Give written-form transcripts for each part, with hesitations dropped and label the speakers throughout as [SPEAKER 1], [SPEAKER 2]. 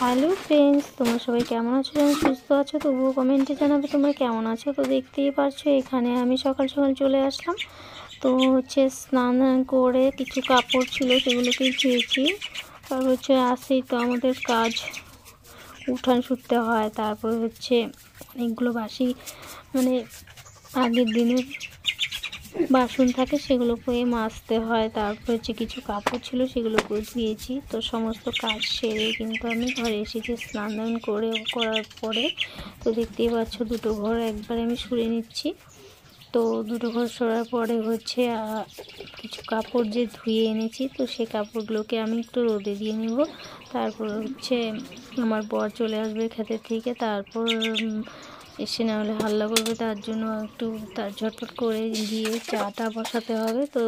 [SPEAKER 1] Hello friends, তোমরা সবাই কেমন আছো? যেমন সুস্থ আছো তবুও কমেন্টে জানাবে তোমরা কেমন আছো। তো দেখতেই পারছো এখানে আমি সকাল সকাল চলে আসলাম। তো স্নান করে কিছু কাপড় ছিল সেগুলোকে ধুয়েছি। তারপর আসেই তো আমাদের কাজ, উঠান ছুটতে হয়। তারপর অনেকগুলো বাসি আগের দিনের বাসন থাকে সেগুলোকে মাজতে হয়। তারপর কিছু কাপড় ছিল সেগুলোকে ধুয়েছি। তো সমস্ত কাজ সেরে কিন্তু আমি ঘরে এসেছি স্নান করার পরে। তো দেখতেই পাচ্ছ দুটো ঘর একবারে আমি সরে নিচ্ছি। তো দুটো ঘর সরার পরে কিছু কাপড় যে ধুয়ে এনেছি, তো সেই কাপড়গুলোকে আমি একটু রোদে দিয়ে নিব। তারপর আমার বর চলে আসবে ক্ষেতের থেকে, তারপর এসে না হলে হাল্লা করবে, তার জন্য একটু তার ঝটপট করে দিয়ে চাটা বসাতে হবে। তো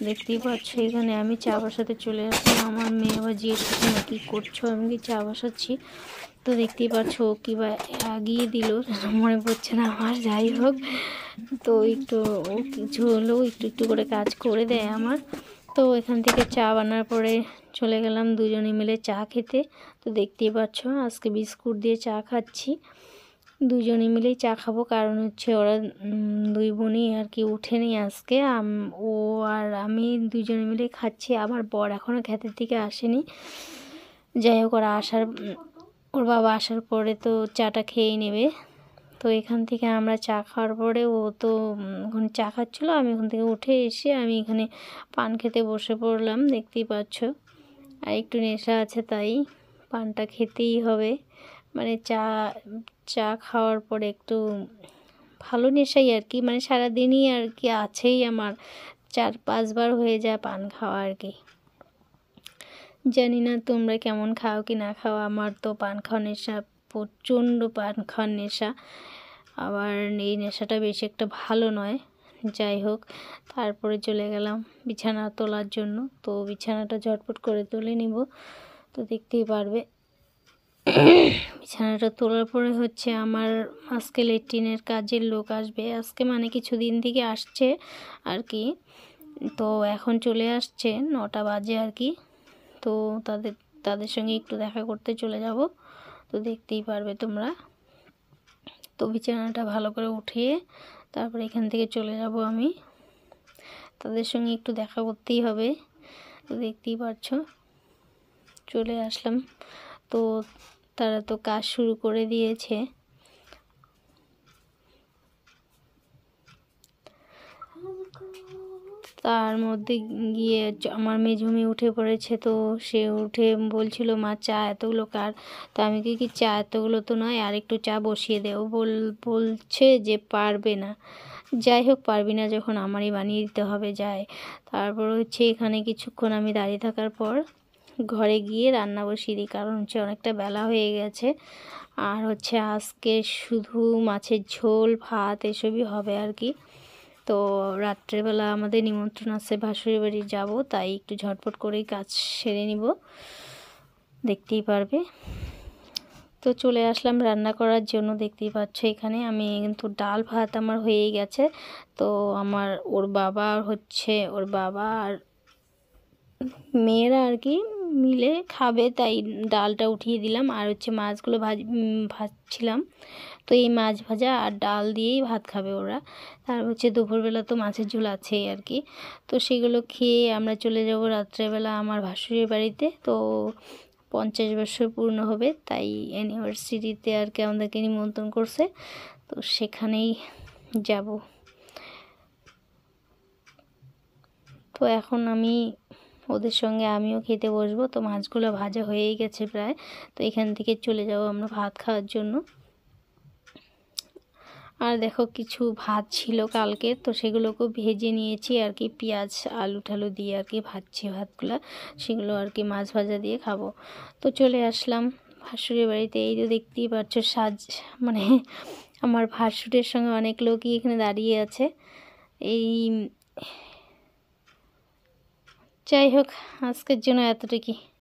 [SPEAKER 1] দেখতেই পাচ্ছ এখানে আমি চা বসাতে চলে আসলাম। আমার মেয়ে আবার জিজ্ঞেস করছে না কী করছো, আমি কি চা বসাচ্ছি। তো দেখতেই পাচ্ছ ও কী বা আগিয়ে দিল মনে পড়ছে না আমার, যাই হোক। তো ও কিছু হলেও একটু একটু করে কাজ করে দেয় আমার। তো এখান থেকে চা বানার পরে চলে গেলাম দুজনে মিলে চা খেতে। তো দেখতেই পাচ্ছ আজকে বিস্কুট দিয়ে চা খাচ্ছি। দুজনে মিলেই চা খাবো, কারণ ওরা দুই বোনই আর কি উঠেনি আজকে। ও আর আমি দুজনে মিলেই খাচ্ছি। আমার বর এখনও ক্ষেতের থেকে আসেনি। যাই হোক, ওর বাবা আসার পরে তো চাটা খেয়েই নেবে। তো এখান থেকে আমরা চা খাওয়ার পরে ও তো ওখানে চা খাচ্ছিলো, আমি ওখান থেকে উঠে এসে আমি এখানে পান খেতে বসে পড়লাম। দেখতেই পাচ্ছ আর একটু নেশা আছে, তাই পানটা খেতেই হবে। চা খাওয়ার পরে একটু ভালো নেশাই আর কি, সারাদিনই আর কি আছেই আমার, 4-5 বার হয়ে যায় পান খাওয়া আর কি। জানি না তোমরা কেমন খাও কি না খাও, আমার তো পান খাওয়ার নেশা, প্রচণ্ড পান খাওয়ার নেশা। আবার এই নেশাটা বেশি একটা ভালো নয়। যাই হোক, তারপরে চলে গেলাম বিছানা তোলার জন্য। তো বিছানাটা ঝটপট করে তুলে নিব। তো দেখতেই পারবে বিছানাটা তোলার পরে আমার আজকে ল্যাট্রিনের কাজের লোক আসবে। আজকে কিছুদিন থেকে আসছে আর কি। তো এখন চলে আসছে 9টা বাজে আর কি। তো তাদের সঙ্গে একটু দেখা করতে চলে যাব। তো দেখতেই পারবে তোমরা। তো বিছানাটা ভালো করে উঠিয়ে তারপর এখান থেকে চলে যাব আমি, তাদের সঙ্গে একটু দেখা করতেই হবে। তো দেখতেই পাচ্ছ চলে আসলাম। তো তারা তো কাজ শুরু করে দিয়েছে। তার মধ্যে গিয়ে আমার মেঝুমি উঠে পড়েছে। তো সে উঠে বলছিল, মা চা এতগুলো কার? তো আমি কি চা এতগুলো তো নয়, আর একটু চা বসিয়ে দেও। বলছে যে পারবে না। যাই হোক, পারবি না যখন আমারই বানিয়ে দিতে হবে। তারপর এখানে কিছুক্ষণ আমি দাঁড়িয়ে থাকার পর ঘরে গিয়ে রান্না বসিয়ে দিই, কারণ অনেকটা বেলা হয়ে গেছে। আর আজকে শুধু মাছের ঝোল ভাত এসবই হবে আর কি। তো রাত্রেবেলা আমাদের নিমন্ত্রণ আছে, ভাসুরের বাড়ি যাব, তাই একটু ঝটপট করেই কাজ সেরে নিব, দেখতেই পারবে। তো চলে আসলাম রান্না করার জন্য। দেখতেই পাচ্ছ এখানে আমি কিন্তু ডাল ভাত আমার হয়েই গেছে। তো ওর বাবা আর মেয়েরা আর কি মিলে খাবে, তাই ডালটা উঠিয়ে দিলাম। আর মাছগুলো ভাজছিলাম। তো এই মাছ ভাজা আর ডাল দিয়েই ভাত খাবে ওরা। আর দুপুরবেলা তো মাছের ঝোল আছেই আর কি। তো সেগুলো খেয়ে আমরা চলে যাব রাত্রেবেলা আমার ভাসুরের বাড়িতে। তো 50 বছর পূর্ণ হবে, তাই অ্যানিভার্সারিতে আর কি আমাদেরকে নিমন্ত্রণ করছে। তো সেখানেই যাব। তো এখন ওদের সঙ্গে আমিও খেতে বসবো। তো মাছগুলো ভাজা হয়েই গেছে প্রায়। তো এখান থেকে চলে যাব আমরা ভাত খাওয়ার জন্য। আর দেখো, কিছু ভাত ছিল কালকে, তো সেগুলোকেও ভেজে নিয়েছি আর কি, পেঁয়াজ আলু ঠালু দিয়ে আর কি ভাজছি ভাতগুলো। সেগুলো আর কি মাছ ভাজা দিয়ে খাবো। তো চলে আসলাম ভাসুরের বাড়িতে। এই যে দেখতেই পাচ্ছ আমার ভাসুরের সঙ্গে অনেক লোকই এখানে দাঁড়িয়ে আছে। যাই হোক, আজকের জন্য এতটুকুই।